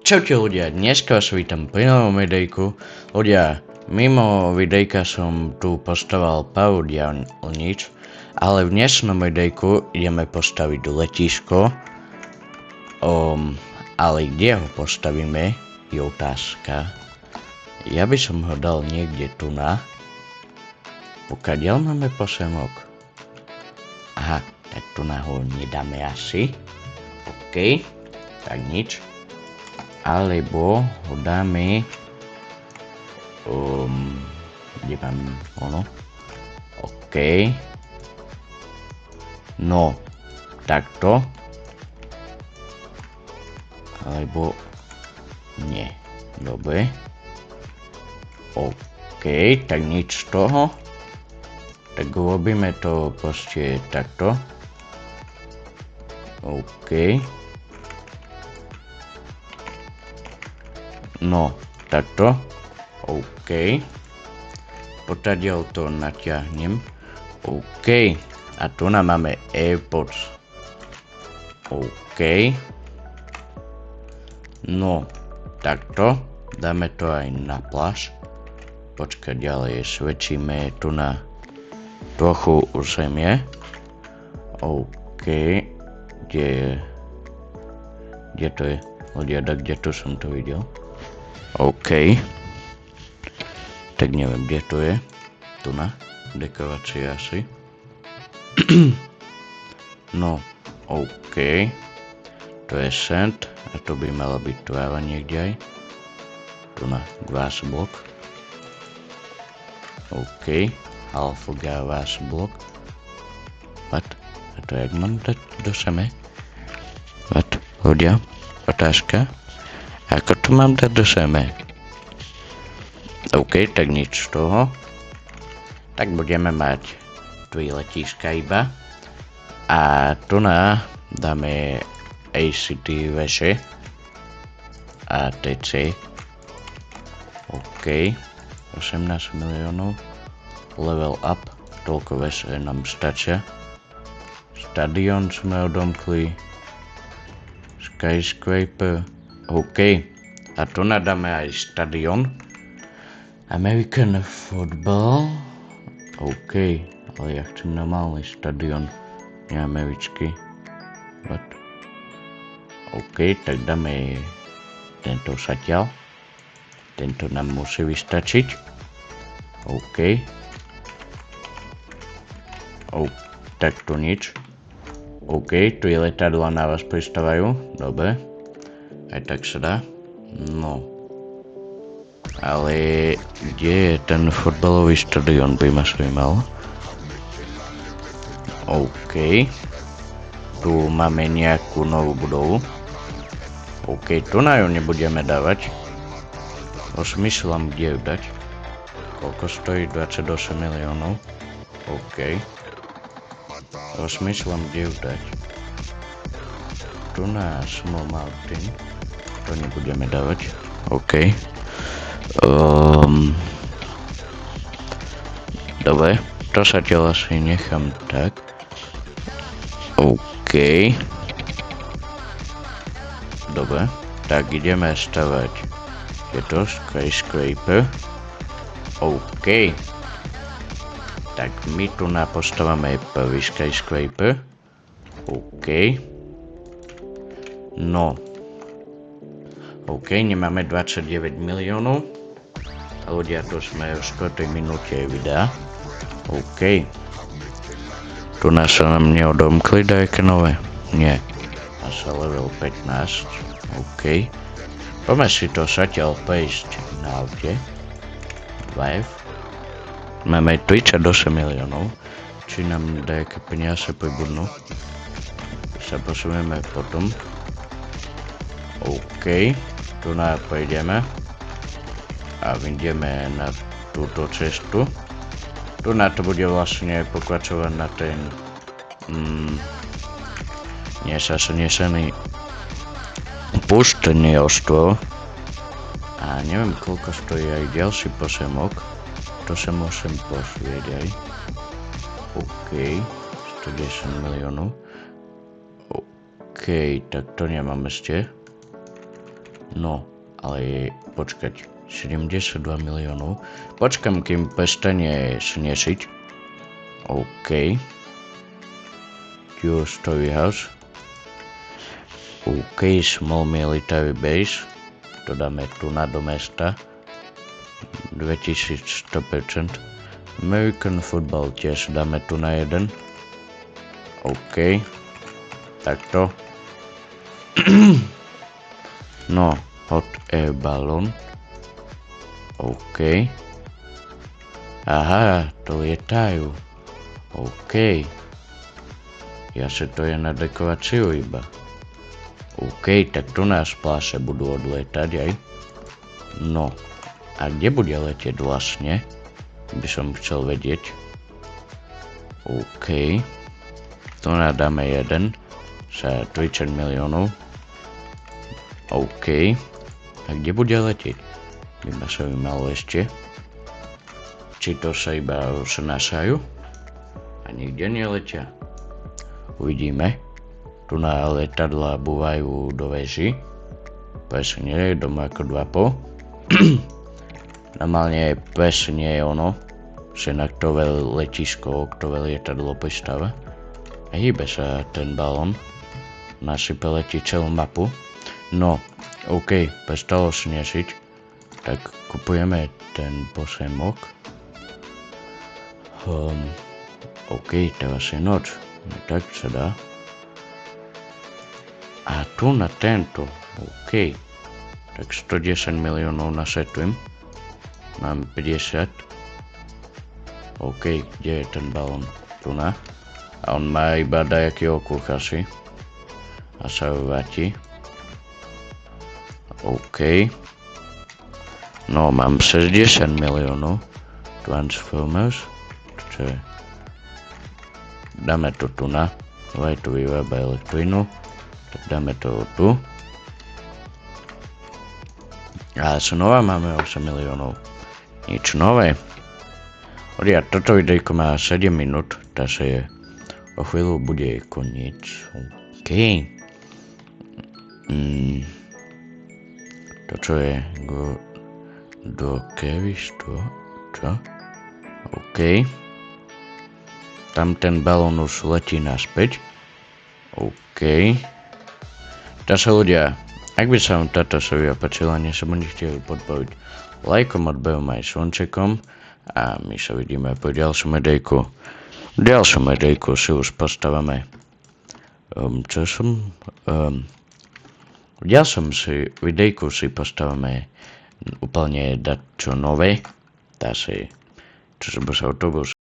Čaute ľudia, dneska vás vítam pri novom videjku. Ľudia, mimo videjka som tu postavil pár diaľnic, ale v dnešnom videjku ideme postaviť letisko. Ale kde ho postavíme, je otázka. Ja by som ho dal niekde tu na. Pokiaľ máme pozemok. Aha, tak tu na ho nedáme asi. OK, tak nič. Alebo ho dáme, kde mám ono, OK, no, takto, alebo nie, dobre, OK, tak nič z toho, tak robíme to proste takto, OK. No, takto. OK. Potadiaľ to natiahnem. OK. A tu nám máme AirPods. OK. No, takto. Dáme to aj na pláž. Počkaj, ďalej svedčíme tu na trochu územie. OK. Kde to je? Ľudia, kde to som to videl? OK. Tak neviem, kde to je. Tu na dekorácie asi. No, OK. To je sand. A to by malo byť tráva niekde aj. Tu na glass block. OK. Half glass block. What? A to jak mám dať do seme? What? Ľudia? Otázka? Ako to mám dať do seme? OK, tak nič z toho. Tak budeme mať tu letiska iba. A tu dáme ACT veže. ATC. OK. 18 miliónov. Level up. Toľko veže nám stačia. Stadion sme odomkli. Skyscraper. OK. A tu nadáme aj stadion. American football. OK. Ale ja chcem normálny stadion. Nie americký. What? OK, tak dáme tento zatiaľ. Tento nám musí vystačiť. OK. Tak tu nič. OK, tu je letadla na vás pristávajú. Dobre. Aj tak sa dá. No. Ale kde je ten fotbalový štadión, by ma zaujímalo. OK. Tu máme nejakú novú budovu. OK, tu na ju nebudeme dávať. Osmýšľam, kde ju dať. Koľko stojí? 28 miliónov. OK. Osmýšľam, kde ju dať. Tu na Small Mountain. To nebudeme dávať. OK. Dobre, to sa ťa asi nechám tak. OK. Dobre, tak ideme stavať. Je to skyscraper. OK. Tak my tu postavíme prvý skyscraper. OK. No. OK, nemáme 29 miliónov. A ľudia, to sme v 4. minúte videa. OK. Tu sa nám neodomkli nejaké nové? Nie. A sa level 15. OK. Poďme si to zatiaľ prejsť na aute. Live. Máme 38 miliónov. Či nám nejaké peniaze pribudnú. Sa posunieme potom. OK. Tu prejdeme a vyjdeme na túto cestu. Tu to bude vlastne pokračovať na ten nesený púštny ostrov. A neviem, koľko stojí aj ďalší pozemok. To sa môžem posvieť aj. OK. 110 miliónov. OK, tak to nemám ešte. No, ale počkať, 72 miliónov. Počkam, kým prestane snežiť. OK. Two-story house. OK, small military base. To dáme tu na do mesta. 2100%. American football tiež dáme tu na jeden. OK. Takto. No, hot air balloon. OK. Aha, to lietajú. OK. Ja si to je na dekoráciu iba. OK, tak tu nás pláše budú odlietať aj. No, a kde bude letieť vlastne? By som chcel vedieť. OK. Tu nadáme jeden za 30 miliónov. OK. A kde bude letieť? By ma zaujímalo ešte. Či to sa iba snašajú? A nikde neletia. Uvidíme. Tu na letadla búvajú do veži. Presne, doma ako 2,5. Normálne presne je ono, že na ktoré letisko, ktoré lietadlo pristáva. A hýbe sa ten balón. Nasype letí celú mapu. No, OK, prestalo snežiť. Tak kupujeme ten pozemok. OK, teraz je noc. Tak sa dá. A tu na tento, OK. Tak 110 miliónov nasetujem. Mám 50. OK, kde je ten balón? Tu na. A on má iba dajaký okruh asi. A sa vráti. OK. No, mám 60 miliónov. Transformers. Čo je? Dáme to tu na. Vaj tu vyrába elektrinu. Tak dáme to tu. A znova máme 8 miliónov. Nič nové. Odia, toto videjko má 7 minút, takže o chvíľu bude koniec. OK. To čo je? Go do Kevis, to? Čo? OK. Tam ten balón už letí naspäť. OK. Takže ľudia, ak by sa vám táto séria páčila, nezabudnite podporiť lajkom, odberom aj zvončekom a my sa vidíme po ďalšom videjku. V ďalšom videjku si už postavíme v ďalšom videjku si postavíme úplne dačo nové, takže čo sa autobus